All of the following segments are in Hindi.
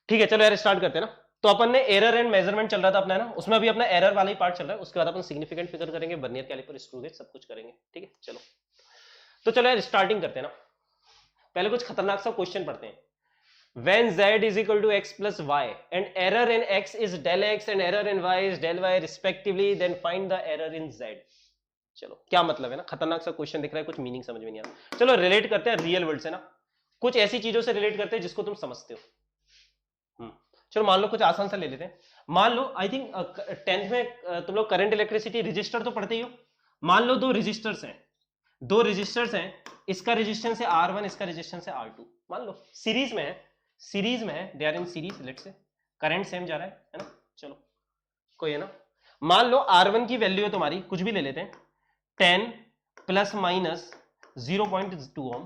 ठीक है चलो यार स्टार्ट करते हैं ना। तो अपन ने एरर एंड मेजरमेंट चल रहा था अपना है ना, उसमें अभी अपना एरर वाला ही पार्ट चल रहा है, उसके बाद अपन सिग्निफिकेंट फिगर करेंगे, वर्नियर कैलिपर, स्क्रू गेज, सब कुछ करेंगे। ठीक है चलो, तो चलो यार स्टार्टिंग करते हैं ना। पहले कुछ खतरनाक सा क्वेश्चन पढ़ते हैं। When z is equal to x plus y and error in x is del x and error in y is del y respectively, then find the error in z। चलो क्या मतलब है ना, खतरनाक सा क्वेश्चन दिख रहा है, कुछ मीनिंग समझ में नहीं आ रहा। चलो रिलेट करते हैं रियल वर्ल्ड से ना, कुछ ऐसी चीजों से रिलेट करते हैं जिसको तुम समझते हो। चलो मान लो कुछ आसान सा ले लेते हैं। मान लो आई थिंक 10th में तुम लोग करंट इलेक्ट्रिसिटी रजिस्टर तो पढ़ते ही हो। मान लो दो रजिस्टर्स हैं, इसका रेजिस्टेंस है R1, इसका रेजिस्टेंस है R2। मान लो सीरीज में है, they are in series, let's say current same जा रहा है ना। चलो कोई है ना, मान लो R1 की वैल्यू है तुम्हारी, कुछ भी ले लेते हैं, 10 प्लस माइनस 0.2 ओम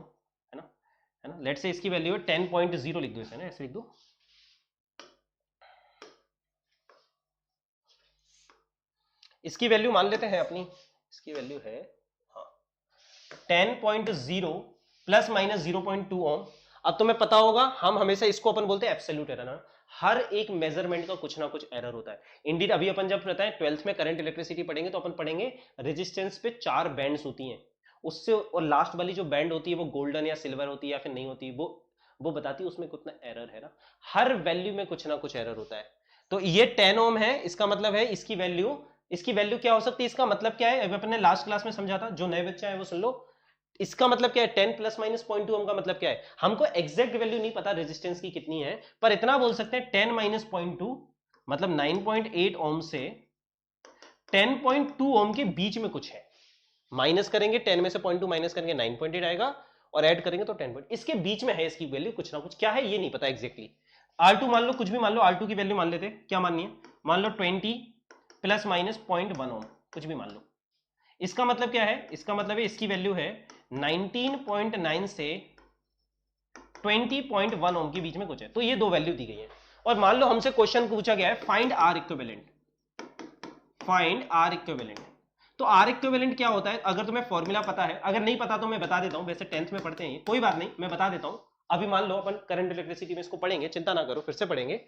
है ना, लेट्स से इसकी वैल्यू है 10.0, लिख दो इसे ना, ऐसे लिख दो। इसकी वैल्यू मान लेते हैं अपनी, इसकी वैल्यू है 10.0 प्लस माइनस 0.2 ओम। अब तुम्हें पता होगा हम हमेशा इसको अपन बोलते हैं एब्सोल्यूट एरर ना, हर एक मेजरमेंट का कुछ ना कुछ एरर होता है। इंडीड अभी अपन जब पता है 12th में करंट इलेक्ट्रिसिटी पढ़ेंगे तो अपन पढ़ेंगे रेजिस्टेंस पे 4 बैंड्स होती हैं, उससे और लास्ट वाली जो बैंड होती है वो गोल्डन या सिल्वर होती है या फिर नहीं होती, वो बताती है उसमें कितना एरर है ना। हर वैल्यू में कुछ ना कुछ एरर होता है। तो ये 10 ओम है, इसका मतलब है इसकी वैल्यू क्या हो सकती है, इसका मतलब क्या है, अभी अपन ने लास्ट क्लास में समझा था, जो नए बच्चे हैं वो सुन लो। इसका मतलब क्या है, 10 प्लस माइनस 0.2 ओम का मतलब क्या है, हमको एग्जैक्ट वैल्यू नहीं पता रेजिस्टेंस की कितनी है, पर इतना बोल सकते हैं 10 माइनस 0.2 मतलब 9.8 ओम से 10.2 ओम के बीच में कुछ है। माइनस करेंगे 10 में से 0.2 माइनस करेंगे 9.8 आएगा, और ऐड करेंगे तो 10 इसके बीच में है इसकी वैल्यू, कुछ ना कुछ क्या है ये नहीं पता एग्जैक्टली। R2 मान लो, कुछ भी मान लो, R2 की वैल्यू मान लेते, क्या माननी है, मान लो 20 प्लस माइनस 0.1 ओम, कुछ भी मान लो। इसका मतलब क्या है, इसका मतलब है इसकी वैल्यू है 19.9 से 20.1 ओम के बीच में कुछ है। तो ये दो वैल्यू दी गई है, और मान लो हमसे क्वेश्चन पूछा गया है फाइंड आर इक्विवेलेंट। तो आर इक्विवेलेंट क्या होता है, अगर तुम्हें फॉर्मूला पता है, अगर नहीं पता तो मैं बता देता हूं, वैसे 10th में पढ़ते हैं, कोई बात नहीं मैं बता देता हूं। अभी मान लो अपन करंट इलेक्ट्रिसिटी में इसको पढ़ेंगे, चिंता ना करो फिर से पढ़ेंगे।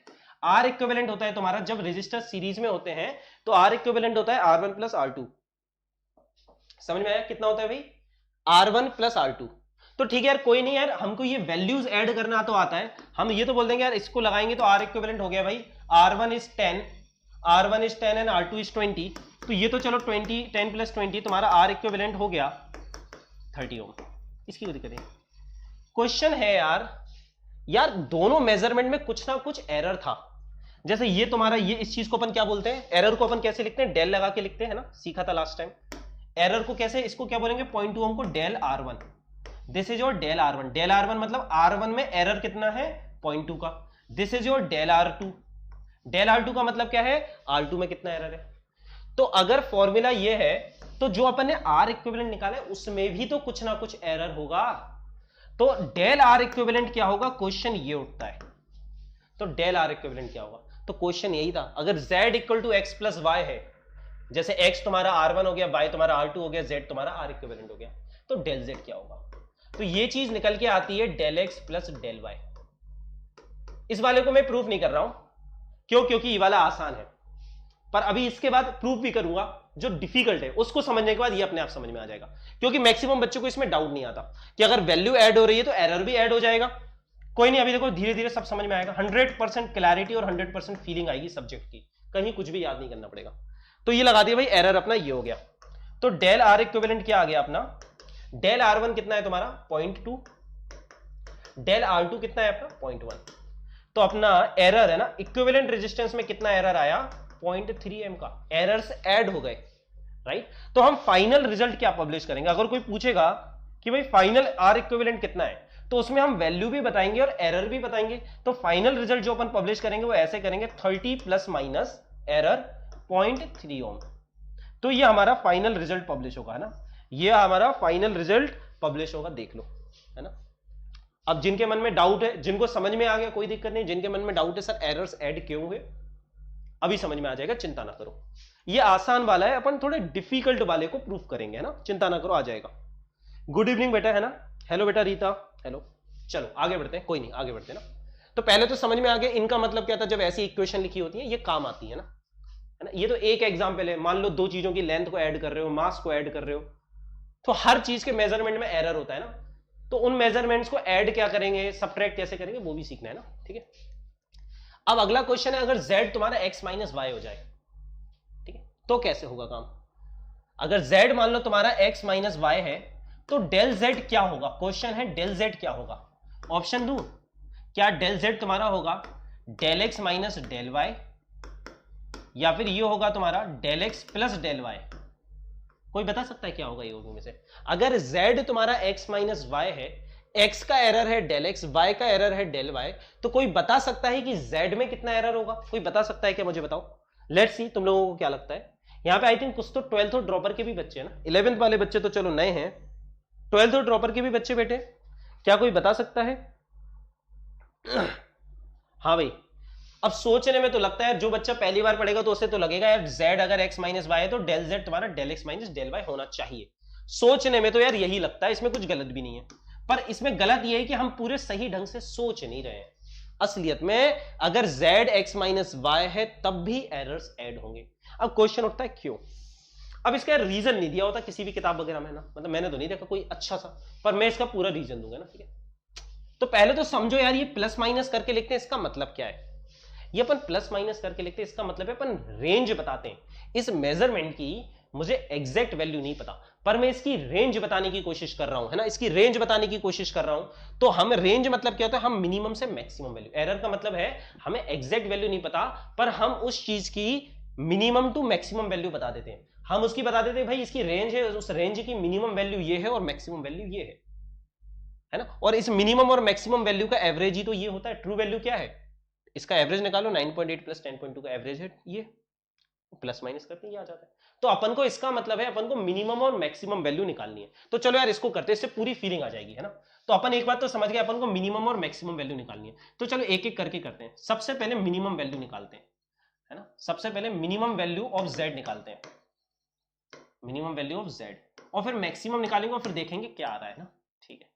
आर इक्विवेलेंट होता है तुम्हारा, जब रेजिस्टर सीरीज में होते हैं तो आर इक्विवेलेंट होता है R1 प्लस R2। समझ में आया कितना होता है भाई, R1 प्लस R2। तो ठीक है यार, कोई नहीं यार, हमको ये वैल्यूज ऐड करना तो आता है, हम ये तो बोल देंगे यार इसको लगाएंगे तो आर इक्विवेलेंट हो गया भाई, R1 is 10 and R2 is 20। तो ये तो चलो 10 प्लस 20 तुम्हारा आर इक्विवेलेंट हो गया 30 ओम। इसकी कोई दिक्कत नहीं। क्वेश्चन है यार दोनों मेजरमेंट में कुछ ना कुछ एरर था। जैसे ये तुम्हारा, ये इस चीज को अपन क्या बोलते हैं, एरर को अपन कैसे लिखते हैं, डेल लगा के लिखते हैं ना, सीखा था लास्ट टाइम। एरर को कैसे, इसको क्या बोलेंगे, 0.2 ओम को del R1, this is your del R1। Del R1 मतलब R1 में एरर कितना है 0.2 का, this is your del R2। Del R2 का मतलब क्या है, R2 में कितना एरर है। तो अगर फॉर्मूला ये है तो जो अपन ने आर इक्विवेलेंट निकाला है उसमें भी तो कुछ ना कुछ एरर होगा। तो डेल आर इक्विवेलेंट क्या होगा, क्वेश्चन ये उठता है। तो डेल आर इक्विवेलेंट क्या होगा, तो क्वेश्चन यही था, अगर z equal to x plus y है, जैसे x तुम्हारा R1 हो गया, y तुम्हारा R2 हो गया, z तुम्हारा आर इक्विवेलेंट हो गया, तो डेल z क्या होगा। तो ये चीज निकल के आती है del x plus del y। इस वाले को मैं प्रूफ नहीं कर रहा हूं, क्यों, क्योंकि ये वाला आसान है, पर अभी इसके बाद प्रूफ भी करूंगा, जो डिफिकल्ट है उसको समझने के बाद ये अपने आप समझ में आ जाएगा। क्योंकि मैक्सिमम बच्चों को इसमें डाउट नहीं आता कि अगर वैल्यू ऐड हो रही है तो एरर भी ऐड हो जाएगा। कोई नहीं, अभी देखो धीरे धीरे सब समझ में आएगा, 100% क्लैरिटी और 100% फीलिंग आएगी सब्जेक्ट की, कहीं कुछ भी याद नहीं करना पड़ेगा। तो ये लगा दिया भाई, एरर अपना ये हो गया। तो डेल आर इक्विवेलेंट क्या आ गया अपना, डेल R1 कितना है तुम्हारा 0.2, डेल R2 कितना है अपना 0.1। तो अपना एरर है ना, इक्विवेलेंट रेजिस्टेंस में कितना एरर आया 0.3 एम का, एरर्स ऐड हो गए, राइट। तो हम फाइनल रिजल्ट क्या पब्लिश करेंगे, अगर कोई पूछेगा कि भाई फाइनल आर इक्विवेलेंट कितना है, तो उसमें हम वैल्यू भी बताएंगे और एरर भी बताएंगे। तो फाइनल रिजल्ट जो अपन पब्लिश करेंगे वो ऐसे करेंगे, 30 प्लस माइनस एरर 0.3 ओम। तो ये हमारा फाइनल रिजल्ट पब्लिश होगा, है ना, ये हमारा फाइनल रिजल्ट पब्लिश होगा, देख लो, है ना। अब जिनके मन में डाउट है, जिनको समझ में आ गया कोई दिक्कत नहीं, जिनके मन में डाउट है सर एरर्स ऐड क्यों हुए, अभी समझ में आ जाएगा, चिंता ना करो। ये आसान वाला है, अपन थोड़े डिफिकल्ट वाले को प्रूफ करेंगे, है ना, चिंता ना करो, आ जाएगा। गुड इवनिंग बेटा, है ना, हेलो बेटा रीता, हेलो। चलो आगे बढ़ते हैं, कोई नहीं आगे बढ़ते हैं ना। तो पहले तो समझ में आ गया इनका मतलब क्या था, जब ऐसी इक्वेशन लिखी होती है ये काम आती है ना। ये तो एक एग्जांपल है, मान लो दो चीजों की लेंथ को ऐड कर रहे हो, मास को ऐड कर रहे हो, तो हर चीज के मेजरमेंट में एरर होता है ना, तो उन मेजरमेंट्स को ऐड क्या करेंगे, सब्ट्रैक्ट कैसे करेंगे, वो भी सीखना है ना, ठीक है। अब अगला क्वेश्चन है, अगर z तुम्हारा x माइनस वाई हो जाए, ठीक है, तो कैसे होगा काम। अगर z मान लो तुम्हारा x माइनस वाई है, तो डेल z क्या होगा, क्वेश्चन है डेल z क्या होगा। ऑप्शन दू, क्या डेल z तुम्हारा होगा del x minus del y, या फिर ये होगा तुम्हारा del x plus del y. कोई बता सकता है क्या होगा ये में से। अगर z तुम्हारा x माइनस वाई है, x का एरर है डेल x, y का एरर है डेल y, तो कोई बता सकता है कि z में कितना एरर होगा, कोई बता सकता है क्या, मुझे बताओ। लेट्स सी तुम लोगों को क्या लगता है। यहाँ पे आई थिंक कुछ तो 12th और ड्रॉपर के भी बच्चे हैं ना, 11th वाले बच्चे तो चलो नए हैं, 12th और ड्रॉपर के भी बच्चे बैठे, क्या कोई बता सकता है। हाँ भाई, अब सोचने में तो लगता है जो बच्चा पहली बार पढ़ेगा तो उसे तो लगेगा यार z अगर x माइनस वाई है तो डेल z तुम्हारा del x minus del y होना चाहिए। सोचने में तो यार यही लगता है, इसमें कुछ गलत भी नहीं है, पर इसमें गलत यह है कि हम पूरे सही ढंग से सोच नहीं रहे हैं। असलियत में अगर z x माइनस वाई है तब भी एरर्स ऐड होंगे। अब क्वेश्चन उठता है क्यों। अब इसका रीजन नहीं दिया होता किसी भी किताब वगैरह में ना, मतलब मैंने तो नहीं देखा कोई अच्छा सा, पर मैं इसका पूरा रीजन दूंगा ना, ठीक है। तो पहले तो समझो यार, ये प्लस माइनस करके लिखते हैं, इसका मतलब क्या है। ये अपन प्लस माइनस करके लिखते हैं, इसका मतलब है अपन रेंज बताते हैं। इस मेजरमेंट की मुझे एग्जैक्ट वैल्यू नहीं पता, पर मैं इसकी रेंज बताने की कोशिश कर रहा हूं, है ना, इसकी रेंज बताने की कोशिश कर रहा हूं। तो हम रेंज मतलब क्या होता है, हम मिनिमम से मैक्सिमम वैल्यू, एरर का मतलब है हमें एग्जैक्ट वैल्यू नहीं पता, पर हम उस चीज की मिनिमम टू मैक्सिमम वैल्यू बता देते हैं। हम उसकी बता देते हैं भाई इसकी रेंज है, उस रेंज की मिनिमम वैल्यू ये है और मैक्सिमम वैल्यू ये है ना। और इस मिनिमम और मैक्सिमम वैल्यू का एवरेज ही तो ये होता है। ट्रू वैल्यू क्या है, इसका एवरेज निकालो, 9.8 प्लस 10.2 का एवरेज है ये, प्लस माइनस करते ये आ जाता है। तो अपन को इसका मतलब है अपन को मिनिमम और मैक्सिमम वैल्यू निकालनी है। तो चलो यार इसको करते हैं, इससे पूरी फीलिंग आ जाएगी, है ना। तो अपन एक बात तो समझ गए, अपन को मिनिमम और मैक्सिमम वैल्यू निकालनी है। तो चलो एक एक करके करते हैं। सबसे पहले मिनिमम वैल्यू निकालते हैं, है ना। सबसे पहले मिनिमम वैल्यू ऑफ z निकालते हैं, मिनिमम वैल्यू ऑफ z, और फिर मैक्सिमम निकालेंगे और फिर देखेंगे क्या आ रहा है ना, ठीक है।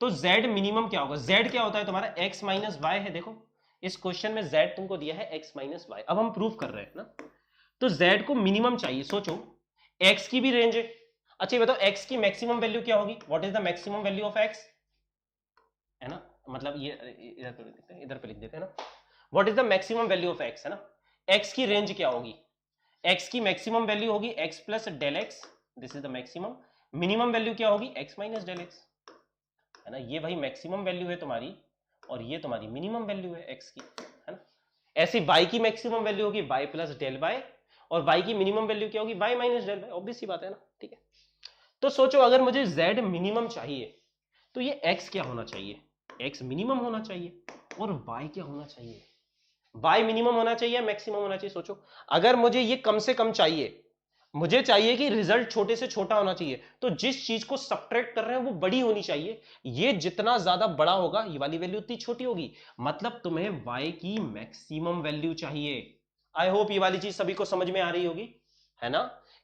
तो z मिनिमम क्या होगा, z क्या होता है तुम्हारा x माइनस वाई है। देखो इस क्वेश्चन में z तुमको दिया है x माइनस वाई, अब हम प्रूव कर रहे हैं ना। तो z को मिनिमम चाहिए, सोचो x की भी रेंज है। अच्छा ये बताओ x की मैक्सिमम वैल्यू क्या होगी, what is the maximum value of x, है ना। मतलब ये इधर पे लिख देते हैं, इधर पे लिख देते हैं ना, what is the maximum value of x, है ना। x की रेंज क्या होगी, x की मैक्सिमम वैल्यू होगी x plus del x, this is the maximum. Minimum value क्या होगी x माइनस डेल x, है ना। ये भाई मैक्सिमम वैल्यू है तुम्हारी और ये तुम्हारी मिनिमम वैल्यू है x की, है ना। ऐसी y की मैक्सिमम वैल्यू होगी y प्लस डेल y, और y की मिनिमम वैल्यू क्या होगी y minus del y, obvious सी बात है ना, ठीक है। तो सोचो अगर मुझे z मिनिमम चाहिए तो ये x क्या होना चाहिए, x मिनिमम होना चाहिए, और y क्या होना चाहिए, y मिनिमम होना चाहिए, मैक्सिमम होना चाहिए। सोचो अगर मुझे ये कम से कम चाहिए, मुझे चाहिए कि रिजल्ट छोटे से छोटा होना चाहिए, तो जिस चीज को सब्ट्रैक्ट कर रहे हैं वो बड़ी होनी चाहिए। ये जितना ज्यादा बड़ा होगा ये वाली वैल्यू उतनी छोटी होगी, मतलब तुम्हें y की मैक्सिमम वैल्यू चाहिए। आई होप ये वाली चीज सभी को समझ में आ रही होगी, है ना।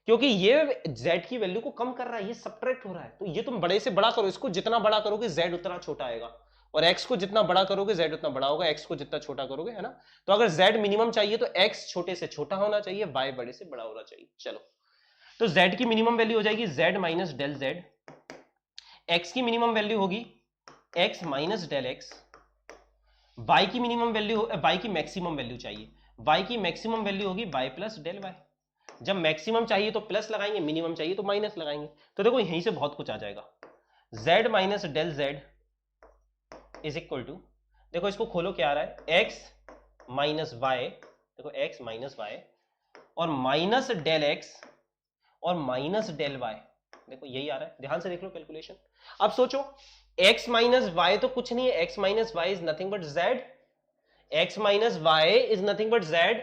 क्योंकि ये z की वैल्यू को कम कर रहा है, ये सब्ट्रैक्ट हो रहा है, तो ये तुम बड़े से बड़ा करो, इसको जितना बड़ा करोगे z उतना छोटा आएगा, और x को जितना बड़ा करोगे z उतना बड़ा होगा, x को जितना छोटा करोगे, है ना। तो अगर z मिनिमम चाहिए तो x छोटे से छोटा होना चाहिए, y बड़े से बड़ा होना चाहिए। चलो तो z की मिनिमम वैल्यू हो जाएगी z minus del z, x की मिनिमम वैल्यू होगी x minus del x, y की मिनिमम वैल्यू, y की मैक्सिमम वैल्यू चाहिए, y की मैक्सिमम वैल्यू होगी y प्लस डेल y। जब मैक्सिमम चाहिए तो प्लस लगाएंगे, मिनिमम चाहिए तो माइनस लगाएंगे। तो देखो यहीं से बहुत कुछ आ जाएगा, z minus del z is equal to, देखो इसको खोलो क्या आ रहा है, x माइनस वाई, देखो x माइनस वाई और माइनस डेल x और माइनस डेल y, देखो यही आ रहा है, ध्यान से देख लो कैलकुलेशन। अब सोचो x माइनस वाई तो कुछ नहीं है, x minus y is nothing but z, x minus y is nothing but z,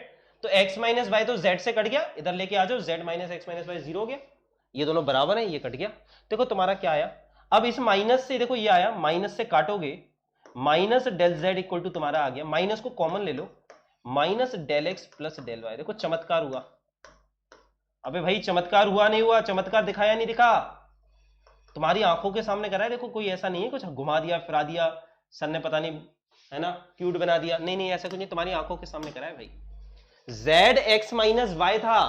तो x माइनस वाई तो z से कट गया, इधर लेके आ जाओ, z minus x minus y zero हो गया, ये दोनों बराबर है, ये कट गया। देखो तुम्हारा क्या आया, अब इस माइनस से देखो ये आया, माइनस से काटोगे, minus del z equal to तुम्हारा आ गया, माइनस को कॉमन ले लो, minus del x plus del y। देखो चमत्कार हुआ, अबे भाई चमत्कार हुआ नहीं हुआ, चमत्कार दिखाया नहीं दिखा, तुम्हारी आंखों के सामने करा है। देखो कोई ऐसा नहीं है कुछ घुमा दिया फिरा दिया सर ने, पता नहीं है ना, क्यूट बना दिया। नहीं नहीं ऐसा कुछ नहीं, तुम्हारी आंखों के सामने करा है भाई। z x माइनस वाई था,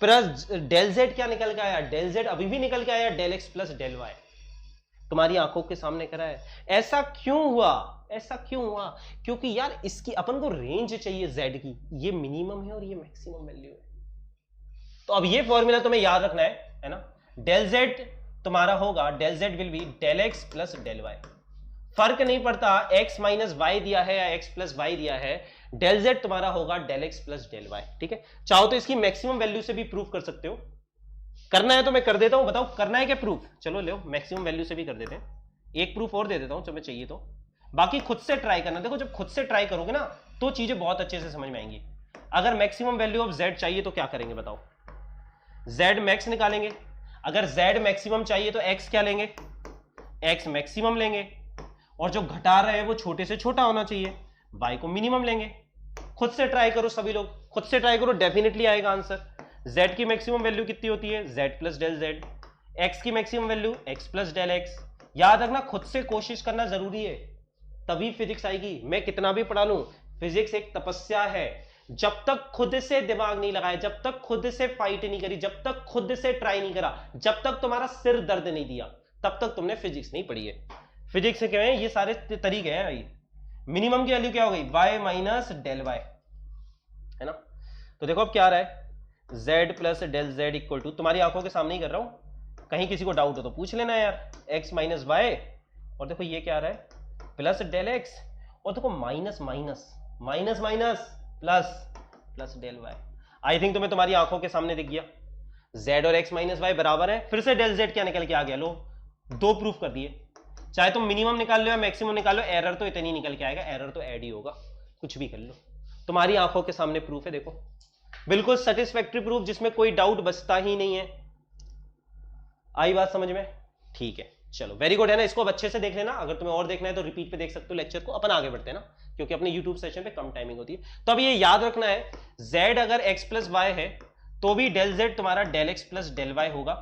प्लस डेल z क्या निकल के आया, डेल z अभी भी निकल के आया del x plus del y, तुम्हारी आंखों के सामने करा है। ऐसा क्यों हुआ, ऐसा क्यों हुआ, क्योंकि यार इसकी अपन को रेंज चाहिए z की, ये मिनिमम है और ये मैक्सिमम वैल्यू है। तो अब ये फॉर्मूला तुम्हें याद रखना है ना, डेल z तुम्हारा होगा, del z will be del x plus del y, फर्क नहीं पड़ता x माइनस वाई दिया है या x प्लस वाई दिया है, डेल z तुम्हारा होगा del x plus del y, ठीक है। चाहो तो इसकी मैक्सिमम वैल्यू से भी प्रूफ कर सकते हो, करना है तो मैं कर देता हूं, बताओ करना है क्या प्रूफ, चलो लो मैक्सिमम वैल्यू से भी कर देते हैं, एक प्रूफ और दे देता हूं तुम्हें चाहिए तो, बाकी खुद से ट्राई करना। देखो जब खुद से ट्राई करोगे ना तो चीजें बहुत अच्छे से समझ में आएंगी। अगर मैक्सिमम वैल्यू ऑफ z चाहिए तो क्या करेंगे बताओ, z मैक्स निकालेंगे, अगर z मैक्सिमम चाहिए तो x क्या लेंगे, x मैक्सिमम लेंगे, और जो घटा रहे हैं वो छोटे से छोटा होना चाहिए, y को मिनिमम लेंगे। खुद से ट्राई करो सभी लोग, खुद से ट्राई करो, डेफिनेटली आएगा आंसर। z की मैक्सिमम वैल्यू कितनी होती है, z plus del z, x की maximum value x plus del x। याद रखना खुद से कोशिश करना जरूरी है, तभी फिजिक्स आएगी। मैं कितना भी पढ़ा लूं, फिजिक्स एक तपस्या है, जब तक खुद से दिमाग नहीं लगाया, जब तक खुद से फाइट नहीं करी, जब तक खुद से ट्राई नहीं करा, जब तक तुम्हारा सिर दर्द नहीं दिया, तब तक तुमने फिजिक्स नहीं पढ़ी है। फिजिक्स से क्या है, ये सारे तरीके हैं भाई। मिनिमम की वैल्यू क्या हो गई, y माइनस डेल y, है ना। तो देखो अब क्या आ रहा है, z plus del z equal to, तुम्हारी आंखों के सामने ही कर रहा हूं, कहीं किसी को डाउट हो तो पूछ लेना यार, x माइनस वाई, और देखो ये क्या आ रहा है प्लस डेल x, और देखो minus minus minus minus plus plus del y। I think तुम्हें तुम्हारी आंखों के सामने दिख गया, z और x माइनस वाई बराबर है, फिर से डेल z क्या निकल के आ गया, लो दो प्रूफ कर दिए। चाहे तुम मिनिमम निकाल लो या मैक्सिमम निकाल लो, एरर तो इतनी निकल के आएगा, एरर तो ऐड ही होगा, कुछ भी कर लो, तुम्हारी आंखों के सामने प्रूफ है। देखो बिल्कुल सेटिस्फैक्टरी प्रूफ जिसमें कोई डाउट बचता ही नहीं है। आई बात समझ में, ठीक है चलो वेरी गुड, है ना। इसको अब अच्छे से देख लेना, अगर तुम्हें और देखना है तो रिपीट पे देख सकते हो लेक्चर को। अपन आगे बढ़ते हैं ना, क्योंकि अपने यूट्यूब सेशन पे कम टाइमिंग होती है। तो अब ये याद रखना है, z अगर x प्लस वाई है तो भी डेल z तुम्हारा del x plus del y होगा,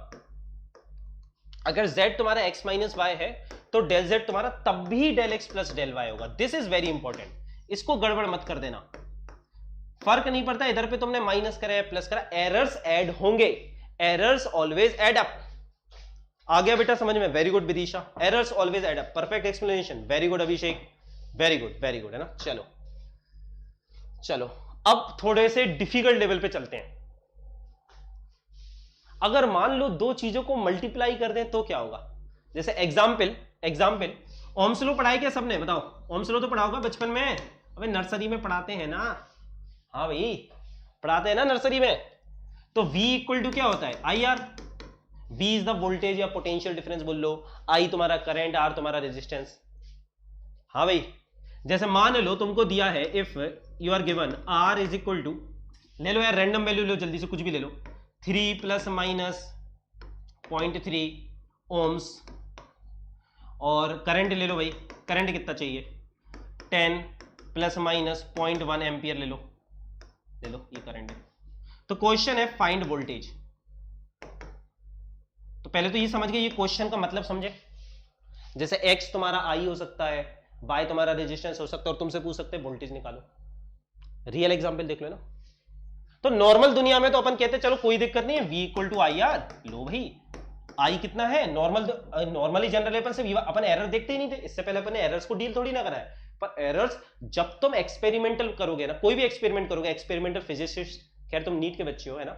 अगर z तुम्हारा x माइनस वाई है तो डेल z तुम्हारा तब भी del x plus del y होगा। दिस इज वेरी इंपॉर्टेंट, इसको गड़बड़ मत कर देना, फर्क नहीं पड़ता इधर पे तुमने माइनस करा या प्लस करा, एरर्स ऐड होंगे, एरर्स ऑलवेज ऐड अप। आ गया बेटा समझ में, very good Vidisha, errors always add up, perfect explanation, very good Abhishek, very good, है ना। चलो चलो अब थोड़े से डिफिकल्ट लेवल पे चलते हैं। अगर मान लो दो चीजों को मल्टीप्लाई कर दें तो क्या होगा, जैसे एग्जाम्पल ओम्स लॉ पढ़ाई क्या सबने, बताओ ओम्स लॉ तो पढ़ा होगा बचपन में, अबे नर्सरी में पढ़ाते हैं ना, हाँ भाई पढ़ाते हैं ना नर्सरी में। तो V इक्वल टू क्या होता है, I R, V is the voltage या पोटेंशियल डिफरेंस बोल लो, I तुम्हारा करंट, R तुम्हारा रेजिस्टेंस। हाँ भाई जैसे मान लो तुमको दिया है, if you are given R is equal to, ले लो यार रैंडम वैल्यू लो, जल्दी से कुछ भी ले लो, 3 प्लस माइनस 0.3 ओम्स, और करंट ले लो भाई, करंट कितना चाहिए 10 प्लस माइनस 0.1 एम्पियर ले लो ये करंट है। तो क्वेश्चन है फाइंड वोल्टेज। तो पहले तो ये समझ गए, ये क्वेश्चन का मतलब समझे, जैसे x तुम्हारा I हो सकता है, y तुम्हारा रेजिस्टेंस हो सकता है, और तुमसे पूछ सकते हैं वोल्टेज निकालो। रियल एग्जांपल देख लो ना। तो नॉर्मल दुनिया में तो अपन कहते हैं चलो कोई दिक्कत नहीं है, v equal to I R, लो भाई I कितना है, नॉर्मली जनरल अपन एरर देखते ही नहीं थे, इससे पहले अपन एरर्स को डील थोड़ी ना करा है। पर एरर्स जब तुम एक्सपेरिमेंटल करोगे ना, कोई भी एक्सपेरिमेंट करोगे, एक्सपेरिमेंटल फिजिसिस्ट, खैर तुम नीट के बच्चे हो है ना,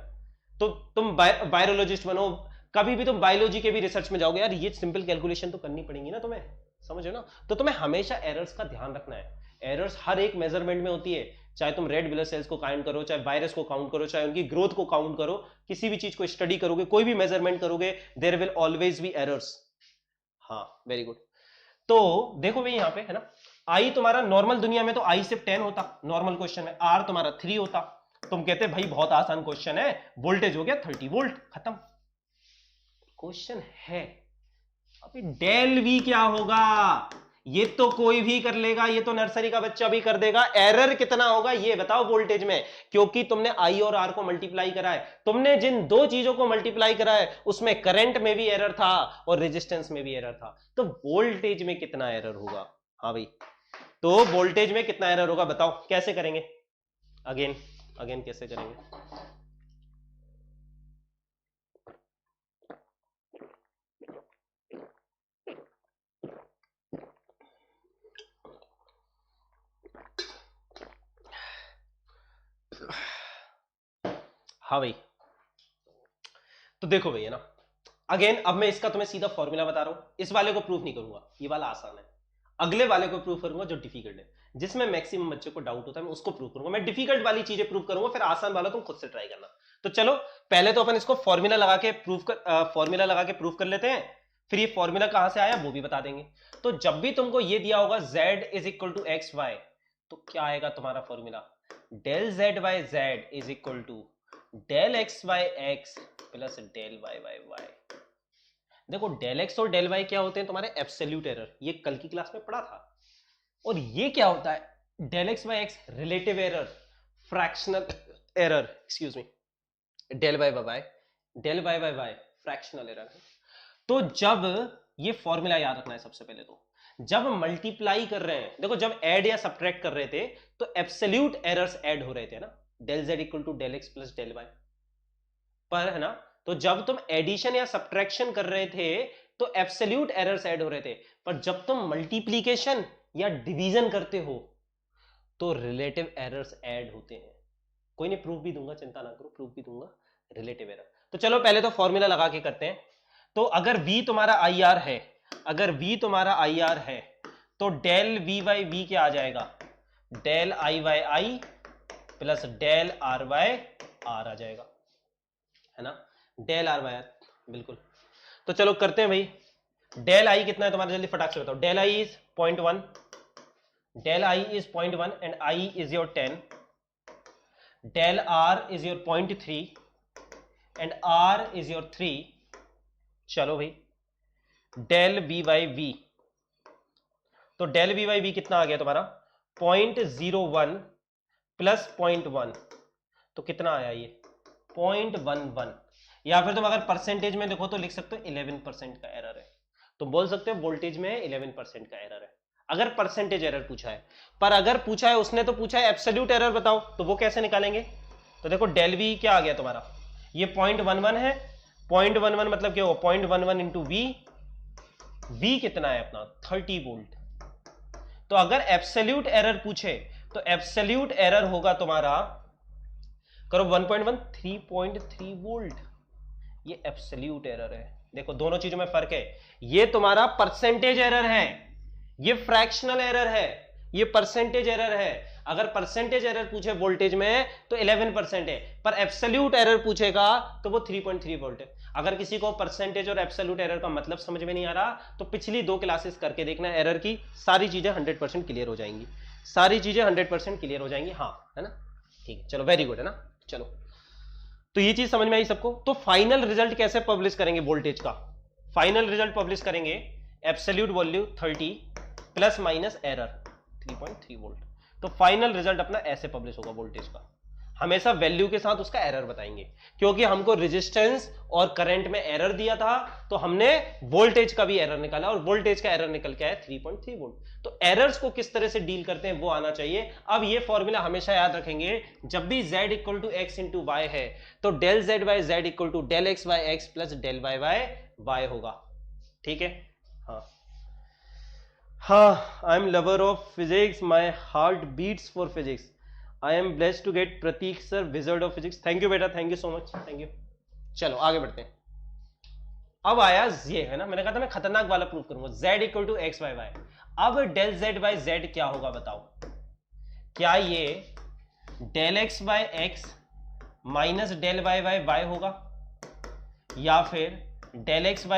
तो तुम वायरोलॉजिस्ट बनो, कभी भी तुम बायोलॉजी के भी रिसर्च में जाओगे यार, ये सिंपल कैलकुलेशन तो करनी पड़ेगी ना तुम्हें, समझो ना। तो तुम्हें हमेशा एरर्स का ध्यान रखना है, एरर्स हर एक मेजरमेंट में होती है, चाहे तुम रेड ब्लड सेल्स को काउंट करो, चाहे वायरस को काउंट करो, चाहे उनकी ग्रोथ को काउंट करो, किसी भी चीज को स्टडी करोगे, कोई भी मेजरमेंट करोगे, there will always be errors. हाँ वेरी गुड। तो देखो भाई यहाँ पे है ना, आई तुम्हारा नॉर्मल दुनिया में तो आई सिर्फ 10 होता, नॉर्मल क्वेश्चन में आर तुम्हारा 3 होता, तुम कहते भाई बहुत आसान क्वेश्चन है, वोल्टेज हो गया 30 वोल्ट, खत्म। क्वेश्चन है अभी डेल वी क्या होगा, ये तो कोई भी कर लेगा, ये तो नर्सरी का बच्चा भी कर देगा, एरर कितना होगा ये बताओ वोल्टेज में, क्योंकि तुमने आई और आर को मल्टीप्लाई करा है, तुमने जिन दो चीजों को मल्टीप्लाई करा है उसमें करंट में भी एरर था और रेजिस्टेंस में भी एरर था, तो वोल्टेज में कितना एरर होगा। हाँ भाई तो वोल्टेज में कितना एरर होगा बताओ, कैसे करेंगे? अगेन कैसे करेंगे? हाँ भाई, तो देखो भैया ना, अगेन अब मैं इसका तुम्हें सीधा फॉर्मूला बता रहा हूं, इस वाले को प्रूफ नहीं करूंगा, ये वाला आसान है, अगले वाले को प्रूफ करूंगा जो डिफिकल्ट है, जिसमें मैक्सिमम बच्चे को डाउट होता है मैं उसको प्रूफ करूंगा। मैं डिफिकल्ट वाली चीजें प्रूफ करूंगा, फिर आसान वाला तुम खुद से ट्राई करना। तो चलो पहले तो अपन इसको फॉर्मूला लगा के प्रूफ कर लेते हैं, फिर ये फॉर्मूला कहां से आया वो भी बता देंगे। तो जब भी तुमको ये दिया होगा z is equal to x y, तो क्या आएगा तुम्हारा formula? Del z y z is equal to del x y x plus del y y y. देखो डेल एक्स और डेल वाई क्या होते हैं तुम्हारे? एब्सोल्यूट एरर, ये कल की क्लास में पढ़ा था। और ये क्या होता है? Del x by x relative error, fractional error, excuse me, del y by y fractional error है। तो जब ये फॉर्मूला याद रखना है सबसे पहले, तो जब मल्टीप्लाई कर रहे हैं, देखो जब ऐड या सब्ट्रैक्ट कर रहे थे तो एब्सोल्यूट एरर्स ऐड हो रहे थे ना, del z equal to del x plus del y पर, है ना। तो जब तुम एडिशन या सब्ट्रैक्शन कर रहे थे तो एब्सोल्यूट एरर्स ऐड हो रहे थे, पर जब तुम मल्टीप्लीकेशन या डिवीजन करते हो तो रिलेटिव एरर्स ऐड होते हैं। कोई नहीं, प्रूफ भी दूंगा, चिंता ना करो, प्रूफ भी दूंगा रिलेटिव एरर। तो चलो पहले तो फॉर्मूला लगा के करते हैं। तो अगर V तुम्हारा IR है, तो डेल V बाई V क्या आ जाएगा? Del I by I plus del R by R आ जाएगा, है ना, डेल R बाय R, बिल्कुल। तो चलो करते हैं भाई। डेल I कितना है तुम्हारा, जल्दी फटाक से बताओ। Del I is 0.1, del I is 0.1 and I is your 10, del R is your 0.3 and R is your 3। चलो भाई, del V by V, तो del V by V कितना आ गया तुम्हारा? 0.01 प्लस 0.1, तो कितना आया ये? 0.11। या फिर तुम अगर परसेंटेज में देखो तो लिख सकते हो 11% का एरर है, तो बोल सकते हो वोल्टेज में 11% का एरर है, अगर परसेंटेज एरर पूछा है। पर अगर पूछा है, उसने तो पूछा है एब्सोल्यूट एरर बताओ, तो वो कैसे निकालेंगे? तो देखो डेल वी क्या आ गया तुम्हारा, ये 0.11 है, 0.11 मतलब क्या होगा? 0.11 इंटू वी कितना है अपना? 30 वोल्ट। तो अगर एब्सोल्यूट एरर पूछे तो एब्सोल्यूट एरर होगा तुम्हारा, करो 1.1, 3.3 वोल्ट, ये एब्सोल्यूट एरर है। देखो दोनों चीजों में फर्क है, ये तुम्हारा परसेंटेज एरर है, ये फ्रैक्शनल एरर है, ये परसेंटेज एरर है। अगर परसेंटेज एरर पूछे वोल्टेज में तो 11% है, पर एब्सोल्यूट एरर पूछेगा तो वो 3.3 वोल्ट है। अगर किसी को परसेंटेज और एब्सोल्यूट एरर का मतलब समझ में नहीं आ रहा तो पिछली 2 क्लासेस करके देखना, एरर की सारी चीजें 100% क्लियर हो जाएंगी, सारी चीजें 100% क्लियर हो जाएंगी। हाँ है ना, ठीक है, चलो वेरी गुड, है ना। चलो तो ये चीज समझ में आई सबको। तो फाइनल रिजल्ट कैसे पब्लिश करेंगे वोल्टेज का? फाइनल रिजल्ट पब्लिश करेंगे absolute value 30 plus minus error 3.3 volt. तो फाइनल रिजल्ट अपना ऐसे पब्लिश होगा वोल्टेज का, हमेशा वैल्यू के साथ उसका एरर बताएंगे, क्योंकि हमको रेजिस्टेंस और करंट में एरर दिया था तो हमने वोल्टेज का भी एरर निकाला, और वोल्टेज का एरर निकल के आया 3.3 वोल्ट। तो एरर्स को किस तरह से डील करते हैं वो आना चाहिए। अब ये फॉर्मूला हमेशा याद रखेंगे, जब भी z equal to x into y है तो del z by z equal to del x by x plus del y by y होगा, ठीक है। हाँ, I am lover of physics, my heart beats for physics, I am blessed to get Pratik sir wizard of physics. Thank you बेटा, thank you so much, thank you. चलो आगे बढ़ते हैं। अब आया ये, है ना, मैंने कहा था मैं खतरनाक वाला प्रूफ करूंगा, z equal to x y y. अब डेल जेड बाई जेड क्या होगा बताओ? क्या ये del x by x minus del y by y होगा, या फिर डेल एक्स